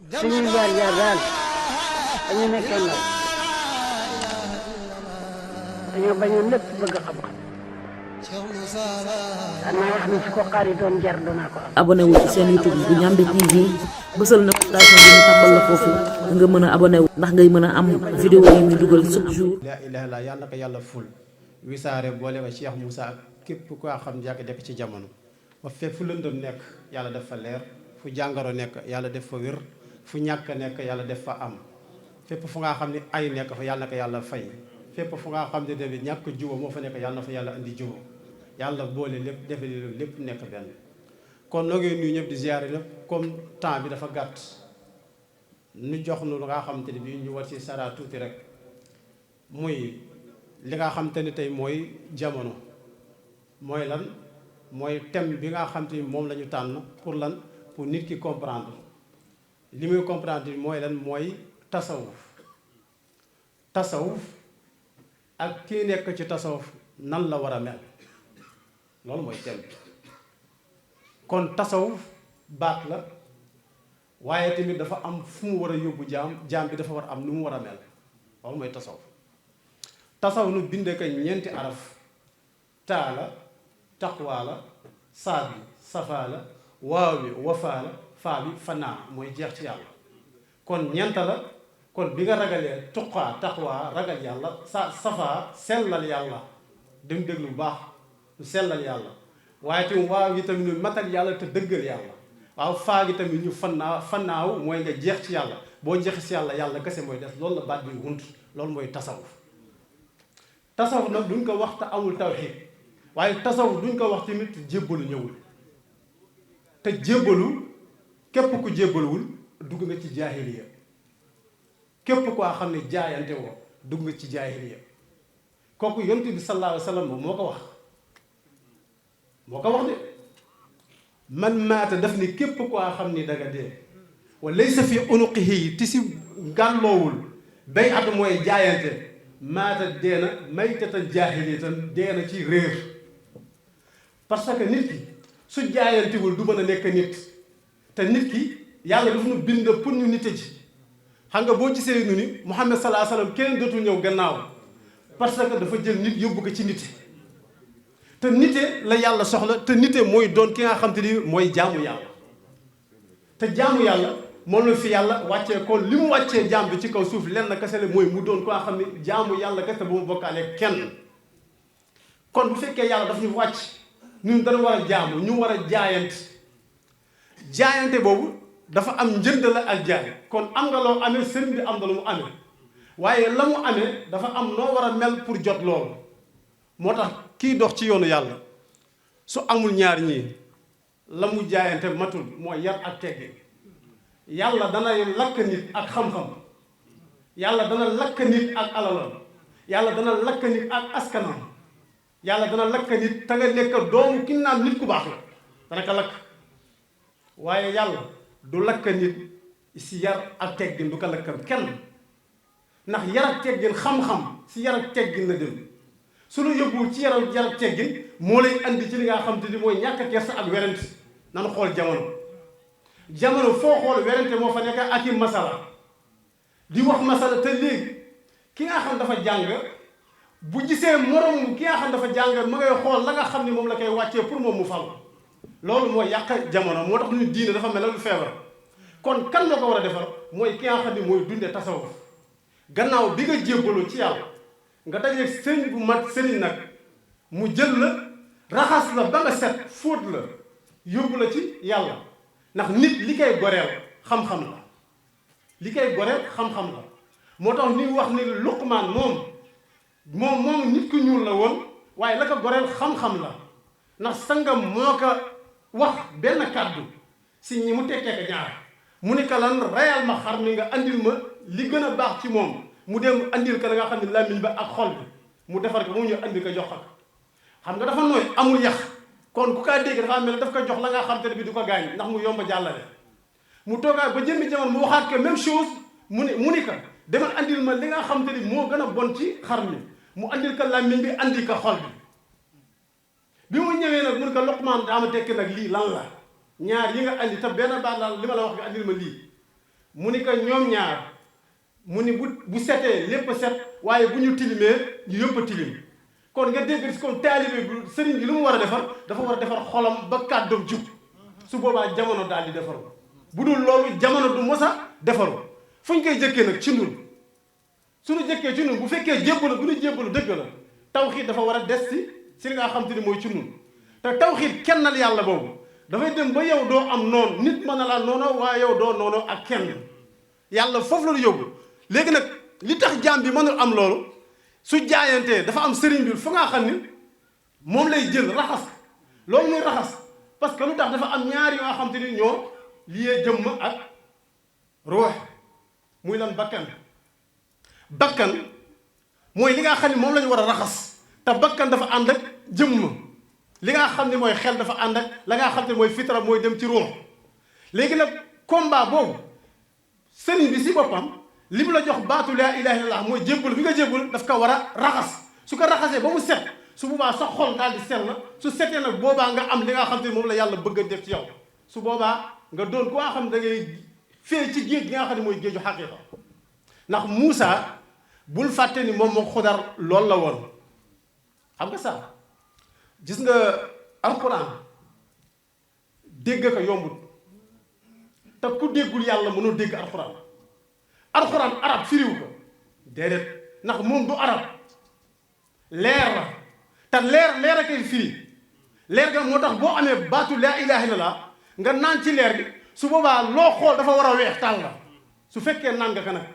suñuy jaar jaar daal dañu nekkee ndaw dañoo bañoon lépp bëgg xam-xam danaa wax ni su ko xaar yi doon jar dinaa ko am. abonné wu ci seen YouTube bu Ndiamé TV bësal na station bi ñu tàmbal la foofu nga mën a abonné wu ndax ngay mën a am vidéo yi ñu dugal chaque jour. laa ilaaha illallaah yàlla na ko yàlla ful wisaare boole ko Cheikh Moussa ak képp koo xam jàkk dekk ci jamono ba fépp fu lëndëm nekk yàlla def fa leer fu jàngoro nekk yàlla def fa wér fu ñàkk nekk yàlla def fa am fépp fu nga xam ne ay nekk fa yàlla na ko yàlla fay fépp fu nga xam ne tamit ñàkk juba moo fa nekk yàlla na fa yàlla indi juba yàlla boole lépp defe lépp nekk benn. kon noo ngi nuyu ñëpp di ziare lépp comme temps bi dafa gàtt nu jox nu nga xam te ne bii ñu war ci sara tuuti rek muy li nga xam te ne tey mooy jamono mooy lan mooy thème bi nga xam te ni moom la ñu tànn pour lan pour nit ki comprendre li muy comprendre mooy lan mooy tasawuf ak kii nekk ci tasawuf nan la war a mel loolu mooy thème bi kon tasawuf baat la waaye tamit dafa am fu mu war a yóbbu jaam bi dafa war a am nu mu war a mel loolu mooy tasawuf nu bindee ko ñeenti araf taa la taqwa la saa bi safaa la waaw bi wafaa la faa bi fanaa mooy jeex ci yàlla kon ñeenta la kon bi nga ragalee tuqaa taqwa ragal yàlla safaa sellal yàlla dem déglu bu baax lu sellal yàlla waaye tamit waaw gi tamit ñu matal yàlla te dëggal yàlla waaw faa gi tamit ñu fannaaw mooy nga jeex ci yàlla boo jeex ci yàlla yàlla kese mooy des loolu la baat bi wunt loolu mooy tasawuf nag duñ ko wax te amul tawxiid waaye tasawuf duñ ko wax tamit jébbalu ñëwul te jébbalu képp ku jébbaluwul dugg nga ci jaahiliya képp koo xam ne jaayante woo dugg nga ci jaahiliya kooku yonent bi sallallaahu alayhi wa sallam moo ko wax de man maata daf ni képp koo xam ni danga dee wa laysa fi unuqihi ti si gàlloowul bay at mooy jaayante maata dee na maytatan jaahiliyatan dee na ci réer parce que nit ki su jaayantewul du mën a nekk nit te nit ki yàlla dafa nu bind pour ñu nite ji xam nga boo gisee nu ni Muhammad sallallahu alayhi wa sallam kenn dootul ñëw gannaaw parce que dafa jël nit yóbbu ko ci nite te nite la yàlla soxla te nite mooy doon ki nga xam te ni mooy jaamu yàlla te jaamu yàlla moom la fi yàlla wàccee kon li mu wàccee jaam bi ci kaw suuf lenn kese la mooy mu doon ko nga xam ne jaamu yàlla kese bu mu bokkaale kenn kon bu fekkee yàlla daf ñu wàcc ñun dana war a jaamu ñu war a jaayante boobu dafa am njënd la ak jaay kon am nga loo amee sëriñ bi am na lu mu amee waaye la mu amee dafa am noo war a mel pour jot loolu moo tax kii dox ci yoonu yàlla su amul ñaar ñii la mu jaayante matul mooy yar ak teggin yàlla dana lakk nit ak xam-xam yàlla dana lakk nit ak alalam yàlla dana lakk nit ak askanam yàlla dana lakk nit te nga nekk doomu ki naan nit ku baax la dana ko lakk waaye yàlla du lakk nit si yar ak teggin du ko lakkal kenn ndax yar ak teggin xam-xam si yar ak teggin la dem su la yóbbuwul ci yar ak teggin moo lay andi ci li nga xam te ni mooy ñàkk kersa ak werante nanu xool jamono foo xool werante moo fa nekk ak i masala di wax masala te léegi ki nga xam dafa jàng bu gisee morom ki nga xam dafa jàng ma ngay xool la nga xam ni moom la koy wàccee pour moom mu fal loolu mooy yàq jamono moo tax ñu diine dafa mel ne lu feebar kon kan moo ko war a defar mooy ki nga xam ni mooy dunde tasawuf gannaaw bi nga jébbaloo ci yàlla nga dajeeg sëriñ bu mat sëriñ nag mu jël la raxas la ba nga set fóot la yóbbu la ci yàlla ndax nit li koy goreel xam-xam la moo tax ni wax ni Luqmaan moom nit ku ñuul la woon waaye la ko goreel xam-xam la ndax sangam moo ko wax benn kàddu si ñi mu tekkee ko ñaar mu ne ka lan reyal ma xar mi nga andil ma li gën a baax ci moom mu dem andil ka la nga xam ne làmmiñ ba ak xol bi mu defar ko mu ñëw andi ko jox ko xam nga dafa nooy amul yax kon ku kaa dégg dafa mel ne daf ko jox la nga xam te ne bi du ko gaañ ndax mu yomb jàllale mu toogaay ba jëmmi jamono mu waxaat ko même chose mu ni ko demal andil ma li nga xam te ni moo gën a bon ci xar mi mu andil ko làmmiñ bi andi ko xol bi mu ñëwee nag mu ne ko Luqmaan daa ma tekki nag lii lan la ñaar yi nga andi te benn baat la li ma la wax nga andil ma lii mu ni ko ñoom ñaar mu ni bu setee lépp set waaye bu ñu tilimee ñu yëpp a tilim kon nga dégg si kon taalibe bi sëriñ bi lu mu war a defar dafa war a defar xolam ba kàddoom jub su boobaa jamono daal di defaru bu dul loolu jamono du mos a defaru fu ñu koy jëkkee nag ci nun suñu jëkkee ci nun bu fekkee jébbalu bu ñu jébbalu dëgg la tawxiid dafa war a des si li nga xam te ni mooy ci nun te tawxiid kennal yàlla boobu dafay dem ba yow doo am noonu nit mën na laa noonu waaye yow doo noonu ak kenn yàlla foofu la ñu yóbbu léegi nag li tax jaam bi mënul am loolu su jaayantee dafa am sëriñ bi fu nga xam ni moom lay jël raxas loolu muy raxas parce que lu tax dafa am ñaar yoo xam te ni ñoo liyee jëmm ak ruux muy lan bakkan mooy li nga xam ne moom la ñu war a raxas te bakkan dafa ànd ak jëmm li nga xam ne mooy xel dafa ànd ak la nga xam ne mooy fitra mooy dem ci ruux léegi nag combat boobu sëriñ bi si boppam li mu la jox baatu laa ilaaha illallaah mooy jébbal bi nga jébbal daf ko war a raxas su ko raxasee ba mu set su boobaa sa xol daal di sell na su setee nag boobaa nga am li nga xam te ne moom la yàlla bëgg a def ci yow su boobaa nga doon koo xam ne da ngay fee ci géej gi nga xam ne mooy géeju xaqiiqa ndax Muusa bul fàtte ni moom moo Xudar loolu la woon xam nga sax gis nga alxuraan dégg ko yombut te ku déggul yàlla mënoo dégg alxuraan arab firiw ko déedéet ndax moom du arab leer la te leer a koy firi leer ga moo tax boo amee baatu laa ilaaha illallaah nga naan ci leer gi su boobaa loo xool dafa war a weex tàll la su fekkee naan nga ko nag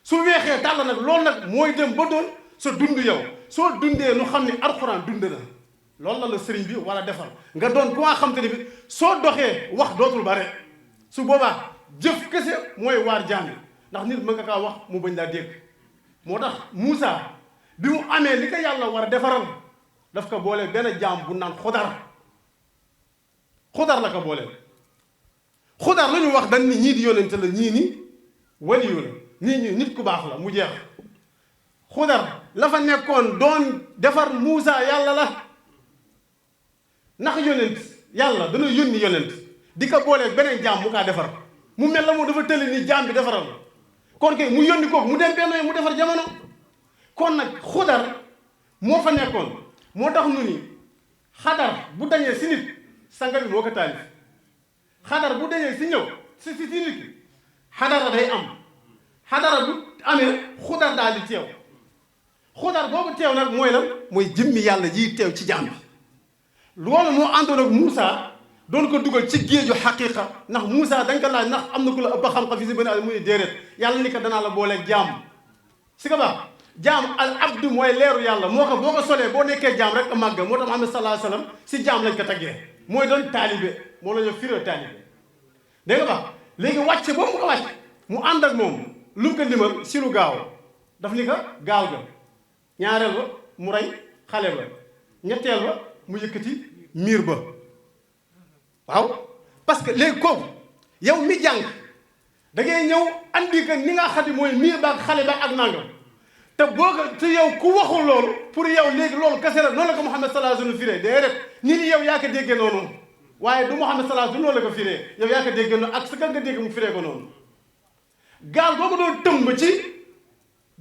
su weexee tàll nag loolu nag mooy dem ba doon sa dund yow soo dundee nu xam ne alxuraan dund na loolu la sëriñ bi war a defal nga doon ku nga xam te ne bi soo doxee wax dootul bare su boobaa jëf kese mooy waar jaam ndax nit mën nga kaa wax mu bañ laa dégg moo tax Muusa bi mu amee li ko yàlla war a defaral daf ko boole benn jaam bu naan xudar la ko booleel xudar la ñu wax dañ ni ñii di yónente la ñii ni waliyu la ñii nit ku baax la mu jeex xudar la fa nekkoon doon defar Muusa yàlla la ndax yónent yàlla dana yónni yónent di ko boolee beneen jaam mu kaa defar mu mel la moom dafa tëli ni jaam bi defaral kon kay mu yónni kooku mu dem benn mu defar jamono kon nag xudar moo fa nekkoon moo tax nu ni xadar bu dañee si nit sanga bi moo ko taalif xadar bu dañee si ñëw si nit ki xadara day am xadara bu amee xudar daal di teew xudar boobu teew nag mooy lan mooy jëmmi yàlla ji teew ci jaam bi loolu moo àndoon ak Muusa doon ko dugal ci géeju xaqiiqa ndax Muusa dañ ko laaj ndax am na ku la ëpp xam-xam fi si benn muy déedéet yàlla ni ko danaa la booleeg jaam si ka baax jaam al abdu mooy leeru yàlla moo ko boo ko solee boo nekkee jaam rek a màgg moo tax Muhammad sallallahu alayhi wa sallam si jaam lañ ko taggee mooy doon taalibe moo la ñu firee taalibe dégg nga baax léegi wàcce boobu mu ko wàcc mu ànd ak moom lu mu ko limal si lu gaaw daf ni ko gaal ga ñaareel ba mu rey xale ba ñetteel ba mu yëkkati miir ba waaw parce que léegi kooku yow mi jàng da ngay ñëw andi que ni nga xam ne mooy miir ba ak xale ba ak nangam te boo ko te yow ku waxul loolu pour yow léegi loolu kese la noonu la ko Muhammad sallallahu alayhi wa sallam firee déedéet nit ñi yow yaa ko déggee noonu waaye du Muhammad sallallahu alayhi wa sallam noonu la ko firee yow yaa ko déggee noonu ak sa kan nga dégg mu firee ko noonu gaal boo ko doon tëmb ci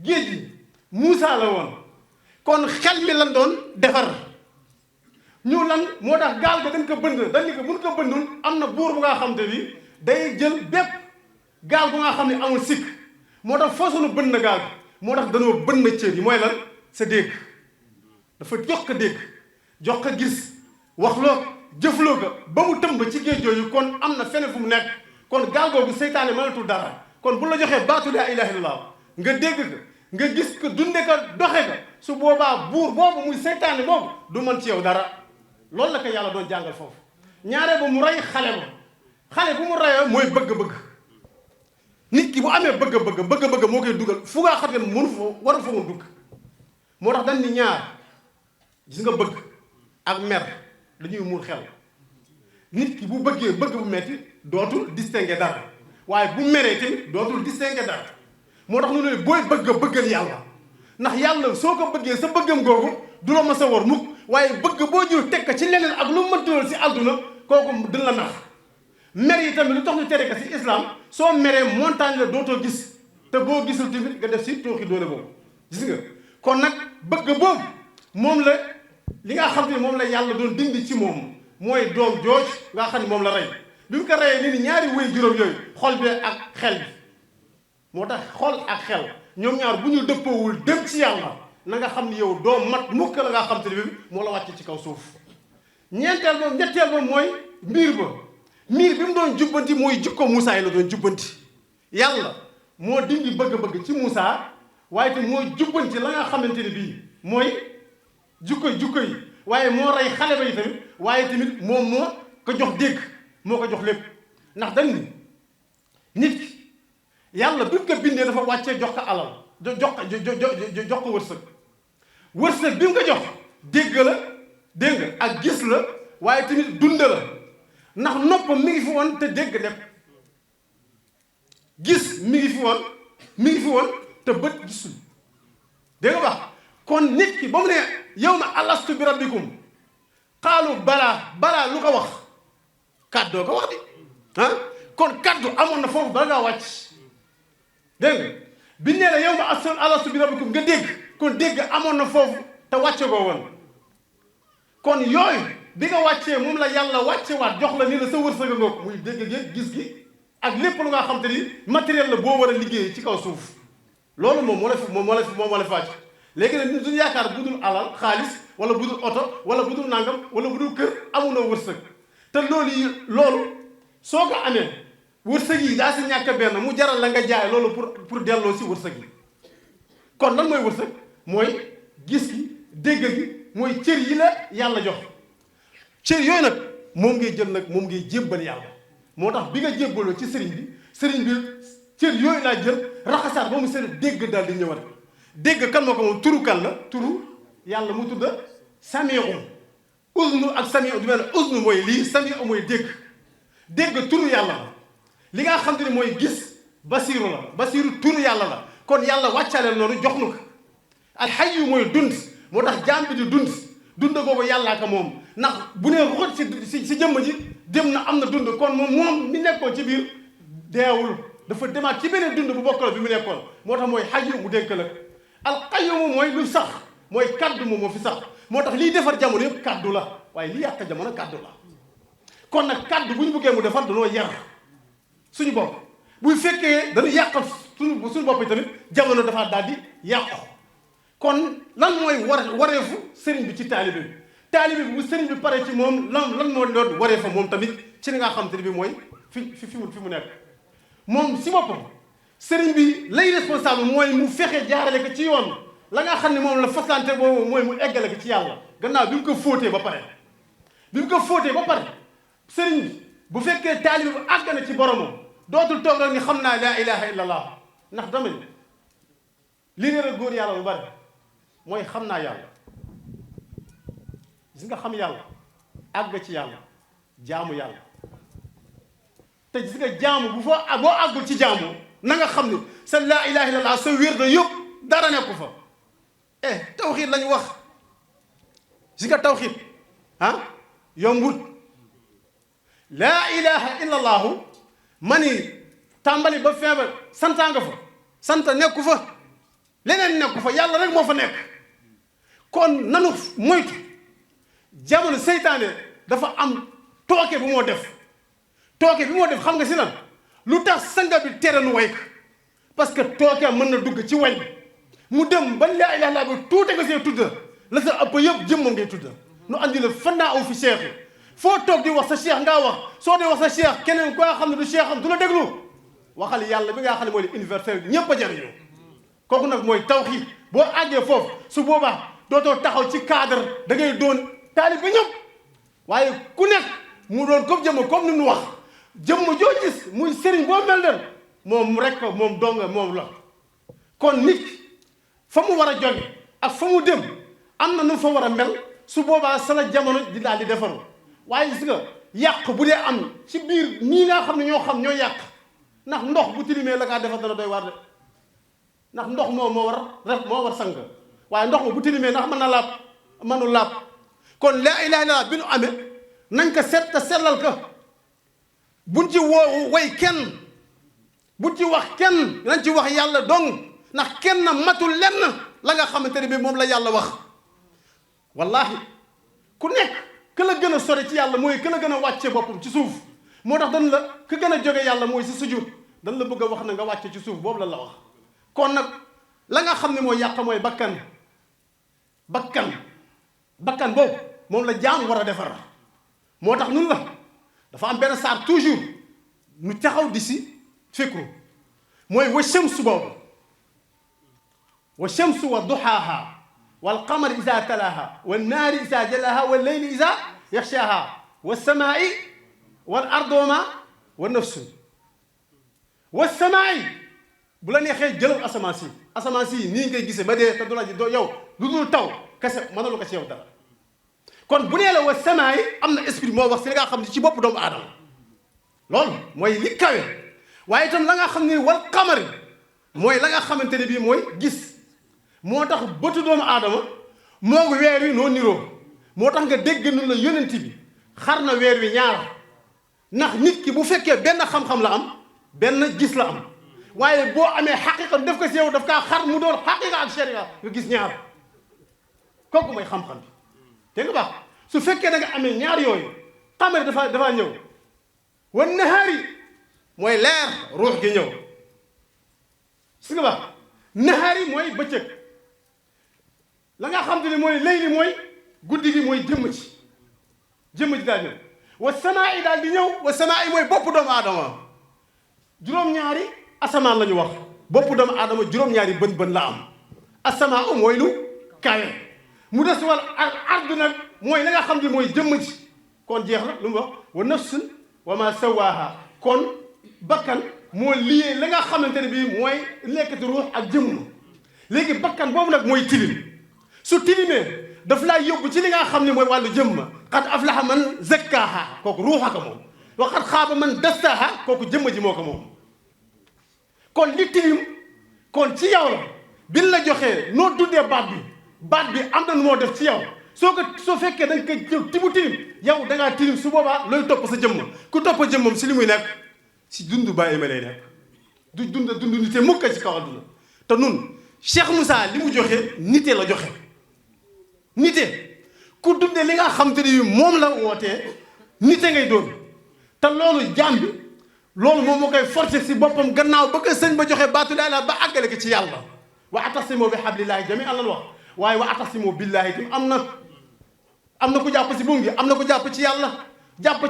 géej gi Muusa la woon kon xel mi lan doon defar ñu lan moo tax gaal ba dañ ko bënd dañ ni ko buñ ko bëndul am na buur bu nga xam te bi day jël bépp gaal bu nga xam ne amul sikk moo tax foosoonu bënd na gaal bi moo tax dañoo bënd cër yi mooy lan sa dégg dafa jox ko dégg jox ko gis waxloo ko jëfloo ko ba mu tëmb ci géej yooyu kon am na feneen fu mu nekk kon gaal googu seytaane mënatul dara kon bu la joxee baatu laa ilaaha illallaah nga dégg ko nga gis ko dunde ko doxe ko su boobaa buur boobu muy seytaane boobu du mën ci yow dara loolu la ko yàlla doon jàngal foofu ñaaree ba mu rey xale bu mu reyoo mooy bëgg-bëgg nit ki bu amee bëgg-bëgg moo koy dugal fu nga xam ne mënu fa waru fa mu dugg moo tax dañ ni ñaar gis nga bëgg ak mer dañuy muur xel nit ki bu bëggee bëgg bu metti dootul distinguer dara waaye bu meree tamit dootul distinguer dara moo tax nu ne booy bëggal yàlla ndax yàlla soo ko bëggee sa bëggam googu du la ma sa war mukk waaye bëgg boo jël teg ko ci leneen ak lu mëntiwoon si àdduna kooku dina la nax mer yi tamit lu tax ñu tere ko si islam soo meree montagne la dootoo gis te boo gisul tamit nga def si tooxi doole boobu gis nga kon nag bëgg boobu moom la li nga xam ne moom la yàlla doon dindi ci moom mooy doom jooj nga xam ne moom la rey bi mu ko reyee ni ñaari wéy juróom yooyu xol bi ak xel bi moo tax xol ak xel ñoom ñaar bu ñu dëppoowul dem ci yàlla na nga xam ni yow doo mat mukk la nga xam te ne bi moo la wàcce ci kaw suuf ñetteel ba mooy miir bi mu doon jubbanti mooy jikko Moussa yi la doon jubbanti yàlla moo dindi bëgg-bëgg ci Moussa waaye te moo jubbanti la nga xamante ne bii mooy jukko yi waaye moo rey xale ba yi tamit waaye tamit moom moo ko jox dégg moo ko jox lépp ndax dañ ni nit ki yàlla bi mu ko bindee dafa wàccee jox ko alal jox ko wërsëg bi mu ko jox dégg nga ak gis la waaye tamit dund la ndax noppam mi ngi fi woon te dégg lépp gis mi ngi fi woon te bët gisul dégg nga baax kon nit ki ba mu ne yow ma alastu bi rabbikum xaalu balaa lu ko wax kàddoo ko wax di kon kàddu amoon na foofu bala ngaa wàcc dégg nga bi nee la yow ma alastu bi rabbikum nga dégg kon dégg amoon na foofu te wàcce goo woon kon yooyu bi nga wàccee moom la yàlla wàcce waat jox la ni la sa wërsëg a ngoog muy dégg gi gis gi ak lépp lu nga xam te ni matériel la boo war a liggéey ci kaw suuf loolu moom moo la fàcc léegi nag duñu yaakaar bu dul alal xaalis wala bu dul oto wala bu dul nangam wala bu dul kër amunoo wërsëg te loolu soo ko amee wërsëg yi daa si ñàkk benn mu jaral la nga jaay loolu pour delloo si wërsëg yi kon lan mooy wërsëg mooy gis gi dégg gi mooy cër yi la yàlla jox cër yooyu nag moom ngay jël nag moom ngay jébbal yàlla moo tax bi nga jébbaloo ci sëriñ bi cër yooyu laa jël raxasaat ba mu seen dégg daal di ñëwaat dégg kan moo ko moom turu kan la turu yàlla mu tudda samiu uznu ak samiu du mel uznu mooy lii samiu mooy dégg turu yàlla la li nga xam te ne mooy gis basiru turu yàlla la kon yàlla wàccaaleel noonu jox nu ko alxayu mooy dund moo tax jaam bi di dund googu yàllaa ko moom ndax bu nee ruxat si jëmm ji dem na am na dund kon moom mi nekkoon ci biir deewul dafa demaat ci beneen dund bu bokkal bi mu nekkoon moo tax mooy xayu mu dénk la alqayyum mooy lu sax mooy kaddu moom moo fi sax moo tax liy defar jamono yëpp kaddu la waaye li yàq jamono kaddu la kon nag kaddu bu ñu bëggee mu defar dañoo yar suñu bopp bu fekkee dañu yàqal suñu bopp yi tamit jamono dafa daal di yàqu kon lan mooy wareefu sëriñ bi ci taalibe bi bu sëriñ bi pare ci moom lan moo doon wareefa moom tamit ci li nga xam te ne bi mooy fi mu nekk moom si boppam sëriñ bi lay responsable mooy mu fexe jaarale ko ci yoon la nga xam ne moom la faslante boobu mooy mu eggale ko ci yàlla gannaaw bi mu ko fóotee ba pare sëriñ bi bu fekkee taalibe bu àgg na ci boromam dootul toog rek ni xam naa laa ilaha illa allah ndax dama ni li réer góor yàlla lu bari mooy xam naa yàlla gis nga xam yàlla àgg ci yàlla jaamu yàlla te gis nga jaamu boo àggul ci jaamu na nga xam ni sa laa ilaha illa allah sa wér da yëpp dara nekku fa tawxiid lañu wax gis nga tawxiid yombut laa ilaha illa allahu ma ni tàmbali ba feebar santaa nga fa sant nekku fa leneen nekku fa yàlla rek moo fa nekk kon nanu moytu jamono seytaane dafa am tooke bu moo def xam nga si lan lu tax sanga bi tere nu way ko parce que tooke mën na dugg ci way bi mu dem ba laa ilaha illa bi tuute nga see tudda la sa ëpp yëpp jëmmam ngay tudda nu andi la fannaa aw fi cheikh foo toog di wax sa cheikh ngaa wax soo dee wax sa cheikh keneen koo xam ne du cheikh am du la déglu waxal yàlla bi nga xam ne mooy universel ñépp a jariñoo kooku nag mooy tawxiid boo àggee foofu su boobaa dootoo taxaw ci cadre da ngay doon taalib ba ñëpp waaye ku nekk mu doon comme jëmm comme ni nu wax jëmm joo gis muy sëriñ boo mel nen moom rek moom donga moom la kon nit fa mu war a jóge ak fa mu dem am na nu fa war a mel su boobaa sala jamono di daal di defaru waaye gis nga yàq bu dee am ci biir ñii nga xam ne ñoo yàq ndax ndox bu tilimee la kaa defar dana doy war de ndax ndox moo war sang waaye ndox ma bu tilimee ndax mën na laab mënu laab kon laa ilaha illallah bi nu amee nañ ko seet te sellal ko buñ ci woo way kenn buñ ci wax kenn nañ ci wax yàlla dong ndax kenn matul lenn la nga xamante ne bi moom la yàlla wax wallahi ku nekk ka la gën a sori ci yàlla mooy ka la gën a wàcce boppam ci suuf moo tax dañ la ka gën a jóge yàlla mooy si sujud dañ la bëgg a wax na nga wàcce ci suuf boobu la wax kon nag la nga xam ne mooy yàq mooy bakkan boobu moom la jaam war a defar moo tax nun la dafa am benn saar toujours nu taxaw di si fikru mooy wa shamsu boobu wa shamsu wa duhaaha wal qamari isa talaaha wa naari isa jalaaha wa leyli isa yaxshaaha wa samaai wal ardooma wa nafsun wa samaai bu la neexee jëlal asamaan si nii ngay gisee ba dee te du la ji doo yow lu dul taw kese mënalu ko ci yow dara kon bu nee la wa samaai am na esprit moo wax si li nga xam ne ci bopp doomu aadama loolu mooy li kawe waaye itam la nga xam ne wal qamari mooy la nga xamante ne bii mooy gis moo tax bëtu doomu aadama moo ngi weer wi noo niroo moo tax nga dégg nu la yonent bi xar na weer wi ñaar ndax nit ki bu fekkee benn xam-xam la am benn gis la am waaye boo amee xaqiqa def ko si yow daf kaa xar mu doon xaqiqa ak sharia nga gis ñaar kooku mooy xam-xam bi te nga baax su fekkee da nga amee ñaar yooyu xamari dafa ñëw wa nahaari mooy leer ruux gi ñëw si nga baax nahaari mooy bëccëg la nga xam te ne mooy layli mooy guddi gi mooy jëmm ci daal ñëw wa samaa yi daal di ñëw wa samaa yi mooy bopp doomu aadama juróom-ñaari asamaan la ñu wax bopp doomu aadama juróom-ñaari bën la am asamaa mooy lu kawe mu des wal ardu nag mooy la nga xam ne mooy jëmm ci kon jeex na lu mu wax wa nafsun wa ma sawaaha kon bakkan moo liyee la nga xamante ne bii mooy lekkati ruux ak jëmm léegi bakkan boobu nag mooy tilim su tilimee daf laa yóbbu ci li nga xam ne mooy wàllu jëmm xad aflaha man zakkaaha kooku ruuxa ko moom wa xad xaaba man dassaaha kooku jëmm ji moo ko moom kon li tilim kon ci yow la bin la joxee noo dundee baat bi am na nu moo def ci yow soo fekkee da nga koy jël tibu tilim yow da ngaa tilim su boobaa looy topp sa jëmm ku topp jëmmam si li muy nekk si dund bàyyi ma lay nekk du dund nite mukka ci kaw adduna te nun Cheikh Moussa li mu joxe nite la joxe nite ku dundee li nga xam te ne moom la wootee nite ngay doon te loolu jaam bi loolu moom moo koy forcer si boppam gannaaw ba ko sëñ ba joxe baatu laa ba àggale ko ci yàlla wa atasimu bi hablillahi jami'an lan wax waaye wa atasimu billahi tim am na ku jàpp si buum gi am na ku jàpp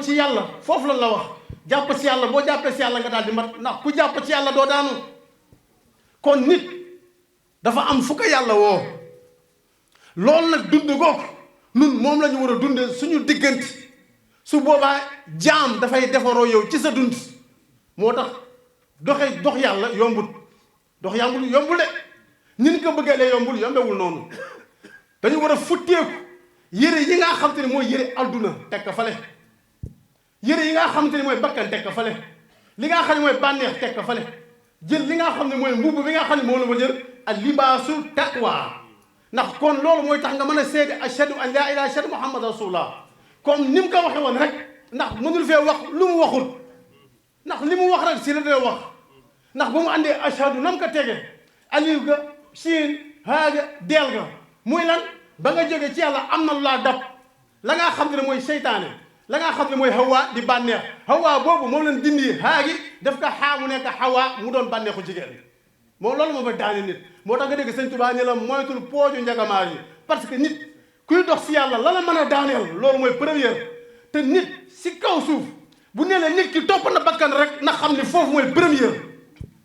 ci yàlla foofu lan la wax jàpp si yàlla boo jàppee si yàlla nga daal di mat ndax ku jàpp ci yàlla doo daanu kon nit dafa am fu ko yàlla woo loolu nag dund googu nun moom la ñu war a dundee suñu diggante su boobaa jaam dafay defaroo yow ci sa dund moo tax dox yàlla yombul yombul de nin ko bëggee lee yombewul noonu dañu war a futteeku yére yi nga xam te ne mooy yére alduna teg ko fale yére yi nga xam te ne mooy bakkan teg ko fale li nga xam ne mooy bànneex teg ko fale jël li nga xam ne mooy mbubb bi nga xam ne moom la ma jël al libaasu taqwa ndax kon loolu mooy tax nga mën a seede ashhadu an laa ilaaha ashhadu muhammad rasulullah comme ni mu ko waxee woon rek ndax mënul fee wax lu mu waxul ndax li mu wax rek si la dee wax ndax ba mu àndee ashhadu nam ko tege alif ga siin haaga deel ga muy lan ba nga jógee ci yàlla am na lu laa dab la ngaa xam ne mooy seytaane la ngaa xam ne mooy hawa di bànneex hawa boobu moom leen dindi haagi daf ko xaamu nekk hawa mu doon bànneexu jigéen moom loolu moom a daane nit moo tax nga dégg sëñ Tuubaa ne la moytul pooju njagamaar yi parce que nit kuy dox si yàlla la mën a daaneel loolu mooy première te nit si kaw suuf bu nee la nit ki topp na bakkan rek na xam ne foofu mooy première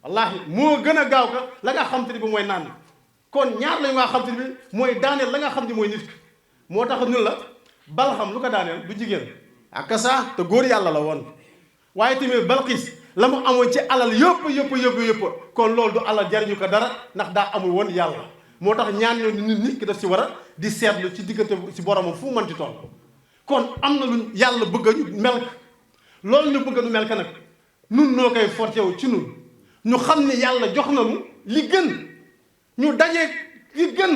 wallaahi moo gën a gaaw ka la nga xam te ni bi mooy naan kon ñaar la nga xam te ni bi mooy daaneel la nga xam ne mooy nit ki moo tax ñun la Balxam lu ko daaneel du jigéen ak ça te góor yàlla la woon waaye tamit Balxiis la mu amoon ci alal yëpp kon loolu du alal jariñu ko dara ndax daa amul woon yàlla moo tax ñaan yoon nit ki daf si war a di seetlu ci diggante si boromam fu mu mënti toll kon am na lu yàlla bëgg a ñu mel loolu ñu bëgg a ñu mel ka nag nun noo koy forcé wu ci nun ñu xam ne yàlla jox nañu li gën ñu dajee li gën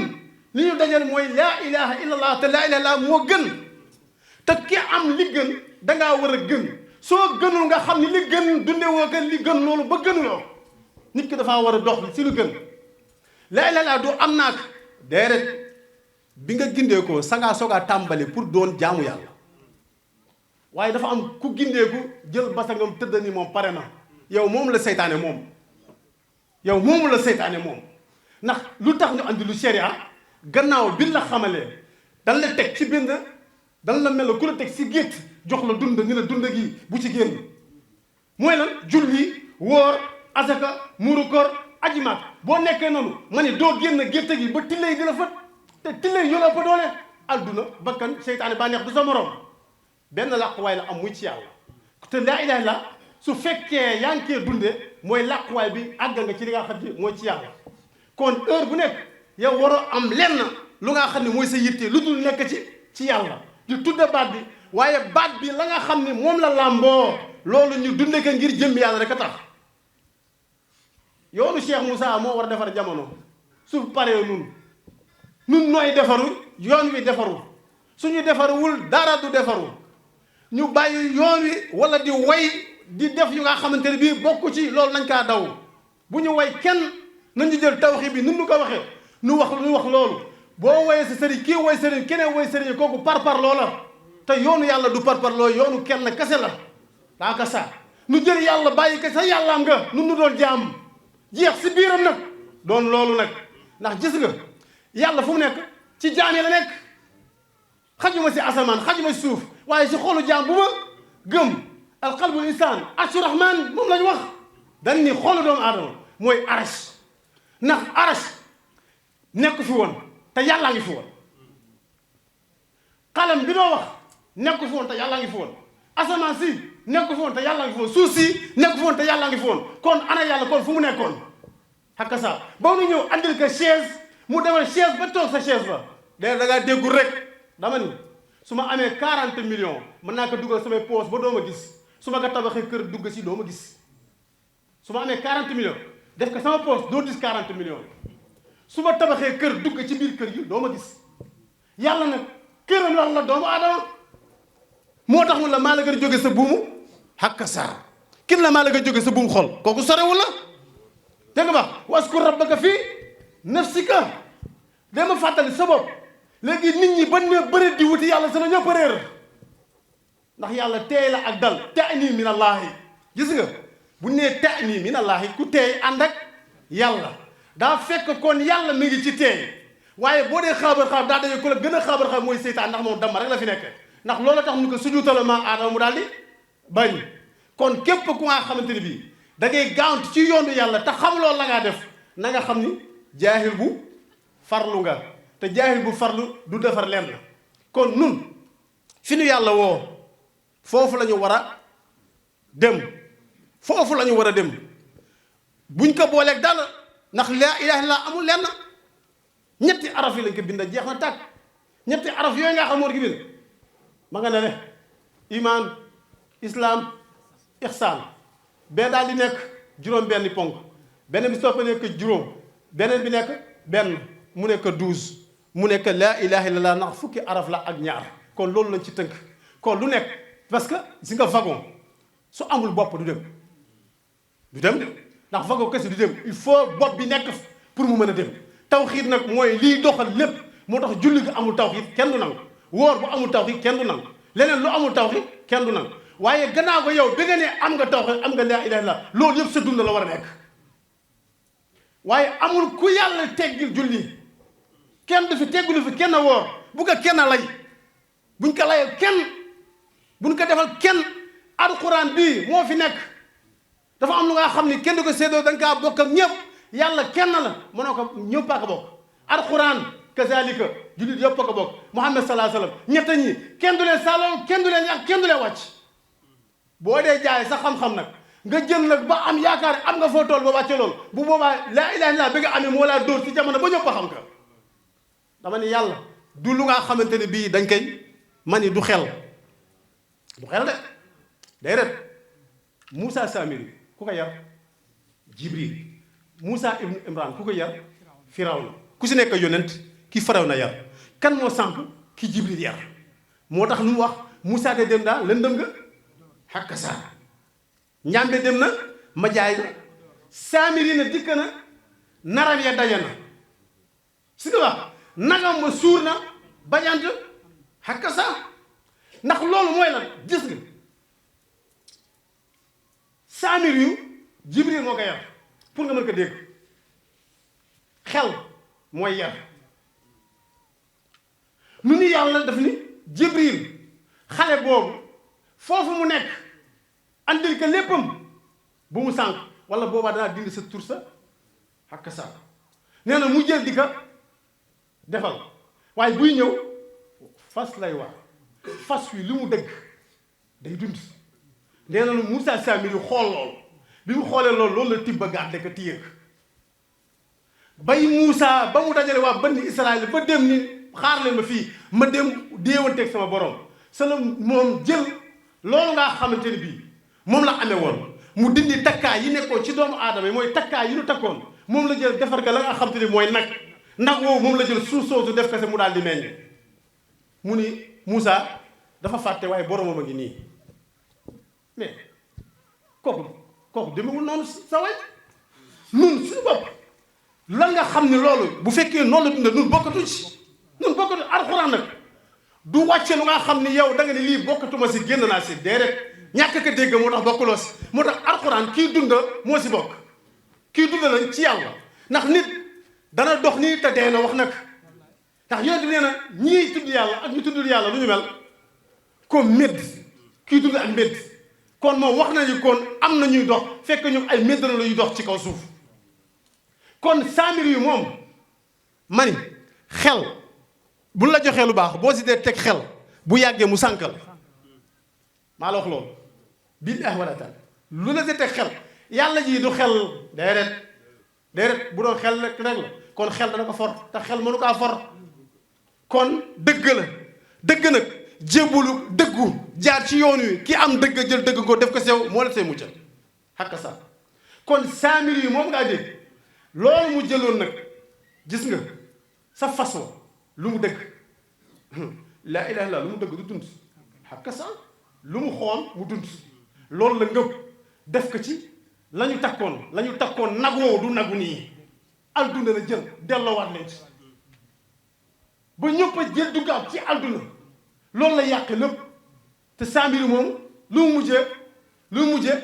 li ñu dajeel mooy laa ilaha illallah te laa ilaha illallah moo gën te ki am li gën dangaa war a gën soo gënul nga xam ni li gën dunde woo gën li gën loolu ba gënuloo nit ki dafaa war a dox si lu gën laa du am naak déedéet bi nga gindeekoo sangaa soogaa tàmbali pour doon jaamu yàlla waaye dafa am ku gindeeku jël basangam tëdd ni moom pare na yow moom la seytaane moom yow moomu la seytaane moom ndax lu tax ñu andi lu sharia gannaaw bi la xamalee dan la teg ci bind dan la mel ku la teg si gétt jox la dund ni la dund gi bu ci génn mooy lan julli wóor asaka muuru koor aji maak boo nekkee noonu ma ne doo génn gétt gi ba tillee di la fët te tillee yoo la ëpp doole adduna bakkan seytaane baa neex du sa morom benn làquwaay la am muy ci yàlla te laa ilaaha illa su fekkee yaa ngi koy dundee mooy làquwaay bi àgg nga ci li nga xam ne mooy ci yàlla kon heure bu nekk yow waroo am lenn lu nga xam ne mooy sa yitte lu dul nekk ci yàlla di tudde baat bi waaye baat bi la nga xam ne moom la làmboo loolu ñu dunde ko ngir jëm yàlla rek a tax yoonu Cheikh Moussa moo war a defar jamono su paree nun nooy defaru yoon wi defaru suñu defaruwul dara du defaru ñu bàyyi yoon wi wala di way di def yu nga xamante ne bii bokku ci loolu nañ kaa daw bu ñu way kenn nañu jël tawxiid bi nun nu ko waxee nu wax loolu boo woyee sa sëriñ kii woy sëriñ keneen woy sëriñ kooku par loola te yoonu yàlla du par loo yoonu kenn kese la daaka sa nu jël yàlla bàyyi ko sa yàllaam nga nun nu doon jaam jeex si biiram nag doon loolu nag ndax gis nga yàlla fu mu nekk ci jaam yi la nekk xajuma si asamaan xajuma si suuf waaye si xolu jaam bu ma gëm alqalbul insaan arshu rahman moom lañu wax dañ ni xolu doomu aadama mooy arash ndax arash nekk fi woon te yàllaa ngi fi woon xalam bi doo wax nekk fi woon te yàllaa ngi fi woon asamaan si nekk fi woon te yàllaa ngi fi woon suuf si nekk fi woon te yàllaa ngi fi woon kon ana yàlla kon fu mu nekkoon xakka sa ba nu ñëw andil ko chaise mu demal chaise ba toog sa chaise ba da ngaa déggul rek dama ni su ma amee 40 millions mën naa ko dugal samay poos ba doo ma gis su ma ko tabaxee kër dugg si doo ma gis su ma amee 40 millions def ko sama poos doo gis 40 millions su ma tabaxee kër dugg ci biir kër gi doo ma gis yàlla nag këram lan la doomu aadama moo tax mu la maa la gën a jóge sa buumu hakka saa kin la maa la gën a jóge sa buumu xol kooku sorewul la dégg nga ba waskur rabbaka fii nafsika dama fàttali sa bopp léegi nit ñi ba ne bëri di wuti yàlla sama ñëpp réer ndax yàlla teey la ak dal ta'ni min allaahi gis nga bu nee ta'ni min allaahi ku teey ànd ak yàlla daa fekk kon yàlla mi ngi ci teey waaye boo dee xaabar daa daje ko la gën a xaabar mooy seytaan ndax moom dama rek la fi nekk ndax loolu tax ñu ko sujuutal ma aadama mu daal di bañ kon képp ku nga xamante ni bii da ngay gaawant ci yoonu yàlla te xam loolu la ngaa def na nga xam ni jaahil bu farlu nga te jaahil bu farlu du defar lenn kon nun fi nu yàlla woo foofu la ñu war a dem foofu la ñu war a dem buñ ko booleeg dara ndax laa ilaaha illallaah amul lenn ñetti araf yi lañ ko bind jeex na tàkk ñetti araf yooyu nga xam moo ki bind ma nga ne iman islam ihsaan benn daal di nekk juróom benn ponk benn bi soppa nekk juróom beneen bi nekk benn mu nekk 12 mu nekk laa ilaaha illallaah ndax fukki araf la ak ñaar kon loolu lañ ci tënk kon lu nekk parce que si nga wagon su amul bopp du dem de ndax wagon kese du dem il faut bopp bi nekk pour mu mën a dem tawxiid nag mooy liy doxal lépp moo tax julli gi amul tawxiid kenn du nangu wóor bu amul tawxiid kenn du nangu leneen lu amul tawxiid kenn du nangu waaye gannaaw ko yow bi nga ne am nga tawxiid am nga laa ilaaha illallaah loolu yëpp sa dund la war a nekk waaye amul ku yàlla teggil julli kenn du fi teggulu fi kenn woor bu ko kenn lay buñ ko layal kenn buñ ko defal kenn alxuraan bii moo fi nekk dafa am lu nga xam ni kenn du ko séddoo da nga kaa bokk ak ñëpp yàlla kenn la mënoo ko ñëpp a ko bokk alxuraan kazalika jullit yëpp a ko bokk muhammad salaa sallam ñett ñi kenn du leen saaloo kenn du leen ñàkk kenn du leen wàcc boo dee jaay sa xam-xam nag nga jël nag ba am yaakaar am nga foo tool ba wàcce loolu bu boobaa laa ilaaha illallaah bi nga amee moo laa dóor ci jamono ba ñëpp a xam ka dama ni yàlla du lu nga xamante ne bii dañ koy mani du xel de day ret Moussa Samiri ku ko yar Jibril Moussa ibnu Imran ku ko yar Firawna ku si nekk yonent ki Firawna yar kan moo sànq ki Jibril yar moo tax lu mu wax Moussa de dem daa lëndëm nga xakka saa ñambe dem na ma jaay na saamiri na dikk na naram ya daje na si nga wax nagam ma suur na bañant xakka saa ndax loolu mooy lan gis nga saamir yu jibril moo ko yar pour nga mën ko dégg xel mooy yar nu ni yàlla daf ni jibril xale boobu foofu mu nekk andil ko léppam bu mu sànq wala boobaa danaa dindi sa tur sa xakka saa nee na mu jël di ko defal waaye buy ñëw fas lay wax fas wi li mu dëgg day dund nee na Moussa Samiri xool loolu bi mu xoolee loolu la tibba gàdde ko téye bay Moussa ba mu dajale waa bani Israël ba dem ni xaar leen ma fii ma dem déewanteeg sama borom sala moom jël loolu ngaa xamante ni bii moom la amee woon mu dindi takkaay yi nekkoon ci doomu aadama yi mooy takkaay yi ñu takkoon moom la jël defar ga la nga xamante ni mooy nag woowu moom la jël suuf soosu def kese mu daal di meññ mu ni Moussa dafa fàtte waaye boromam a ngi nii mais kooku demewul noonu sa way nun suñu bopp lan nga xam ne loolu bu fekkee noonu la dunda nun bokkatu ci nun bokkatu alxuraan nag du wàcce lu nga xam ni yow da nga ne lii bokkatuma si génn naa si déedéet ñàkk ka dégg moo tax bokkuloo si moo tax alxuraan kii dunda moo si bokk kii dunda lañ ci yàlla ndax nit dana dox nii te dee na wax nag ndax yonent bi nee na ñii tudd yàlla ak ñu tuddul yàlla lu ñu mel comme médd kii dund ak médd kon moom wax nañu kon am na ñuy dox fekk ñu ay médd la ñuy dox ci kaw suuf kon saamir yu moom mani xel bu la joxee lu baax boo si dee teg xel bu yàggee mu sànkal maa la wax loolu billaahi wala taala lu la si teg xel yàlla ji du xel déedéet bu doon xel rek la kon xel dana ko for te xel mënu kaa for kon dëgg la dëgg nag jébbalu dëggu jaar ci yoon wi ki am dëgg jël dëgg ko def ko sew moo la see muccal xakka sa kon saamir yi moom ngaa dégg loolu mu jëloon nag gis nga sa fas wa lu mu dëgg laa ilaaha illallaah lu mu dëgg du dund xakka sa lu mu xool mu dund loolu la ngëb def ko ci la ñu takkoon nag woowu du nagu nii alduna la jël delloowaat leen ci ba ñëpp a jël duggaat ci alduna loolu la yàq lépp te saamiri moom lu mu mujjee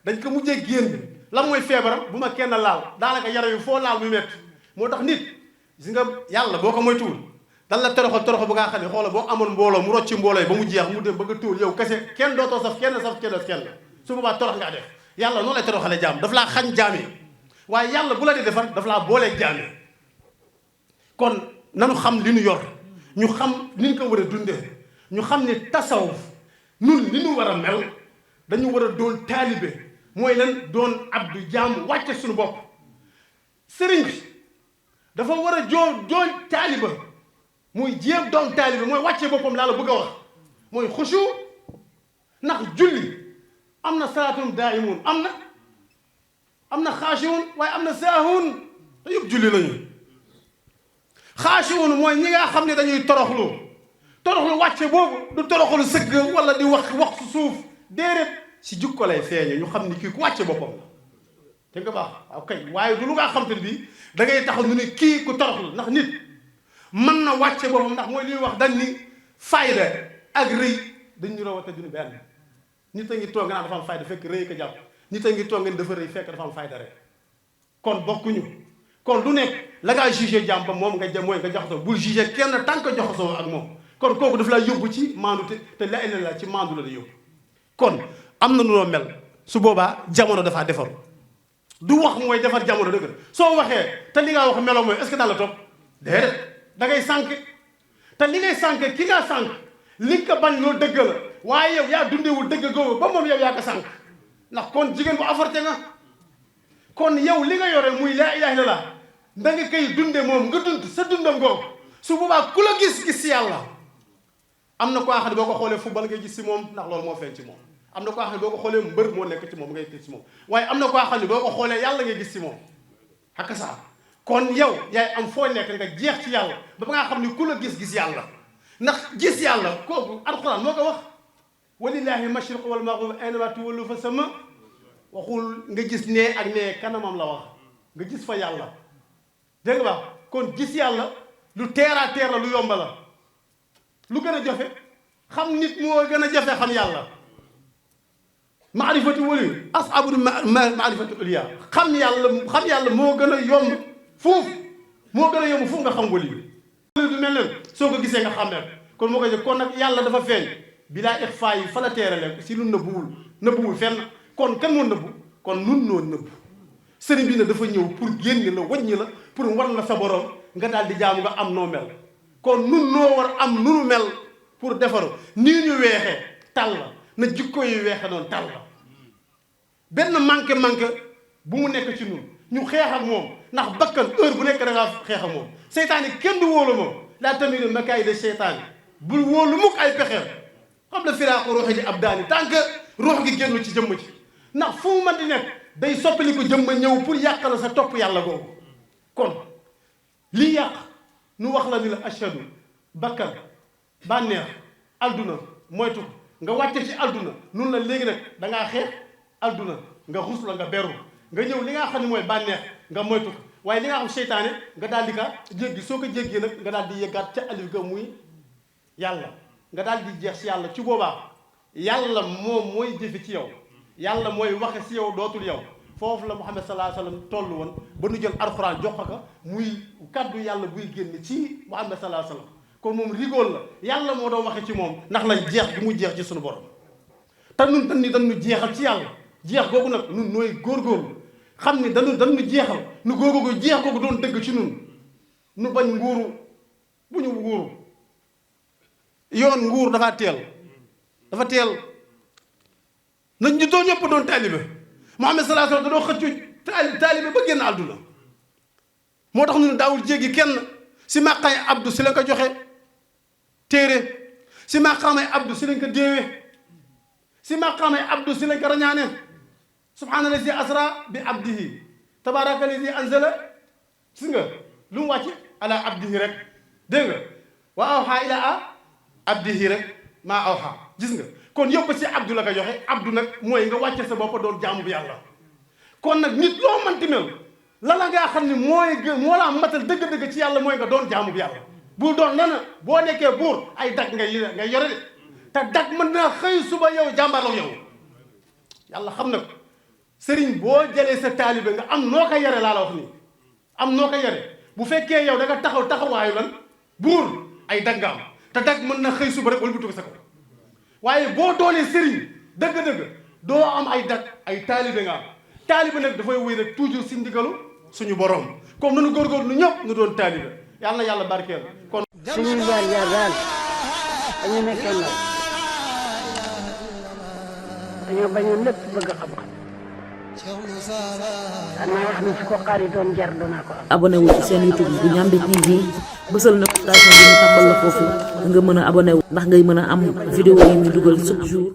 dañ ko mujjee génn la mooy feebaram bu ma kenn laal daanaka yaram yi foo laal muy metti moo tax nit gis nga yàlla boo ko moytuwul dan la toroxal bu nga xam ne xoola boo amoon mbooloo mu rocci mbooloo yi ba mu jeex mu dem bëgg a tóol yow kese kenn dootoo saf kenn su boobaa torox ngaa def yàlla noonu lay toroxale jaam daf laa xañ jaam yi waaye yàlla bu la di defar daf laa booleeg jaam yi kon nanu xam li nu yor ñu xam ni ñu ko war a dundee ñu xam ne tasawuf nun li ñu war a mel dañu war a doon taalibe mooy lan doon abdu jaam wàcce suñu bopp sëriñ bi dafa war a doon taaliba muy jéem doon taalibe mooy wàcce boppam laa la bëgg a wax mooy xusu ndax julli am na salaatum daa'imun am na xaashiwun waaye am na saahun te yëpp julli lañu xaashiwun mooy ñi nga xam ne dañuy toroxlu wàcce boobu du toroxlu sëgg wala di wax su suuf déedéet si jukko lay feeñe ñu xam ni kii ku wàcce boppam la te nga baax waaw kay waaye du lu nga xam te ne bii da ngay taxaw nu ni kii ku toroxlu ndax nit mën na wàcce boppam ndax mooy li ñuy wax dañ ni fayda ak rëy dañ ñu rawata duñu benn nit a ngi toog nga naan dafa am fayda fekk rëy ko jàpp nit a ngi toog ngeen dafa rëy fekk dafa am fayda rek kon bokkuñu kon lu nekk la ngaa jugé jàmm ba moom nga mooy nga joxasoo bul jugé kenn tant que joxasoo ak moom kon kooku daf laa yóbbu ci maandu te la illa la ci maandu la yóbbu kon am na noo mel su boobaa jamono dafaa defar du wax mooy defar jamono dëgg soo waxee te li nga wax meloo mooy est-ce que daal la topp déedéet da ngay sànq te li ngay sànq ki nga sànq li nga bañ loolu dëgg la waaye yow yaa dundewul dëgg googu ba moom yow yaa ko sànq ndax kon jigéen bu avorté nga kon yow li nga yore muy laa ilaaha illallaah da nga koy dunde moom nga dund sa dundam googu su boobaa ku la gis si yàlla am na koo xam ne boo ko xoolee football ngay gis si moom ndax loolu moo feeñ ci moom am na koo xam ne boo ko xoolee mbër moo nekk ci moom ngay gis si moom waaye am na koo xam ne boo ko xoolee yàlla ngay gis si moom xakka saa kon yow yaay am foo nekk nga jeex ci yàlla ba nga xam ne ku la gis yàlla ndax gis yàlla kooku alxuraan moo ko wax walillahi mashriq wal maghrib aynama tuwallu fa sama waxul nga gis nee ak nee kanamam la wax nga gis fa yàlla dégg nga baax kon gis yàlla lu teer a teer la lu yomba la lu gën a jafe xam nit moo gën a jafe xam yàlla maarifatu wali asabul maarifatu uliya xam yàlla moo gën a yomb fuuf nga xam wali du mel ne soo ko gisee nga xàmmee kon moo koy jël kon nag yàlla dafa feeñ bilaa ixfaa yi fa la teerale si lu nëbbuwul fenn kon kan moo nëbbu kon nun noo nëbbu sëriñ bi ne dafa ñëw pour génn la wàññi la pour wan la sa borom nga daal di jaamu nga am noo mel kon nun noo war am nunu mel pour defaru nii ñu weexee tal la na jikko yi weexe noonu tal la benn manqué bu mu nekk ci nun ñu xeex ak moom ndax bakkan heure bu nekk da ngaa xeex ak moom seytaane kenn du wóolu moom laa tamit makaay de seytaane bul wóolu mukk ay pexeem xam la firaaqu ruuxi di ab daani tant que ruux gi génnu ci jëmm ci ndax fu mu mën di nekk day soppali ko jëmma ñëw pour yàqal sa topp yàlla googu kon lii yàq nu wax la ni la ashadu bakkan bànneex alduna moytu nga wàcce ci alduna nun la léegi nag dangaa xeex alduna nga xus la nga beru nga ñëw li nga xam ne mooy bànneex nga moytu ko waaye li nga xam seytaane nga daal di ka jéggi soo ko jéggee nag nga daal di yeggaat ca alif ga muy yàlla nga daal di jeex si yàlla ci boobaa yàlla moom mooy jëfe ci yow yàlla mooy waxe si yow dootul yow foofu la Muhammad sallallahu alayhi wa sallam toll woon ba nu jël alxuraan jox ko muy kaddu yàlla buy génn ci Muhammad sallallahu alayhi wa sallam kon moom rigool la yàlla moo doon waxe ci moom ndax la jeex bi mu jeex ci suñu borom te nun dañu jeexal ci yàlla jeex googu nag nun nooy góorgóorlu xam ni dañu jeexal nu góorgóorlu jeex googu doon dëgg ci nun nu bañ nguuru bu ñu nguuru yoon nguur dafa teel nañ ñu doon ñëpp doon taalibe Muhammad sallallahu alayhi wa sallam da doo xëccu taalibe ba génn àdduna moo tax ñu ne daawul jéggi kenn si maqaay abdu si lañ ko joxe téere si maqaamay abdu si lañ ko déewee si maqaamay abdu si lañ ko rañaane subhaanallazi asra bi abdihi tabaraka allazi anzala gis nga lu mu wàcc ala abdihi rek dégg nga wa awha ila abdihi rek maa awha gis nga kon yëpp si abdu la ko joxe abdu nag mooy nga wàcce sa bopp doon jaamu bi yàlla kon nag nit loo manti mel la ngaa xam ne moo la matal dëgg-dëgg ci yàlla mooy nga doon jaamu bi yàlla bu doon lana boo nekkee buur ay dag ngay yore de te dag mën naa xëy suba yow jàmbaarloo yow yàlla xam na ko sëriñ boo jëlee sa taalibe nga am noo ko yare laa la wax nii am noo ko yare bu fekkee yow da nga taxawaayu lan buur ay dag nga am te dag mën na xëy suba rek wala bu tugg sa ko waaye boo doonee sëriñ dëgg-dëgg doo am ay dag ay taalibe nga am taalibe nag dafay wéy rek toujours si ndigalu suñu borom comme nanu góorgóorlu nu ñëpp nu doon taalibe yàlla na yàlla barkeel kon suñuy jaar daal dañu nekkee ndaw dañoo bañoon lépp bëgg xam-xam danaa wax ni su ko xaaritoon jar danaa ko am. abonné wu ci seen YouTube bu Ndiamé TV bësal notification bi ñu tàmbal la foofu nga mën a abonné wu ndax ngay mën a am vidéo yi ñu dugal chaque jour.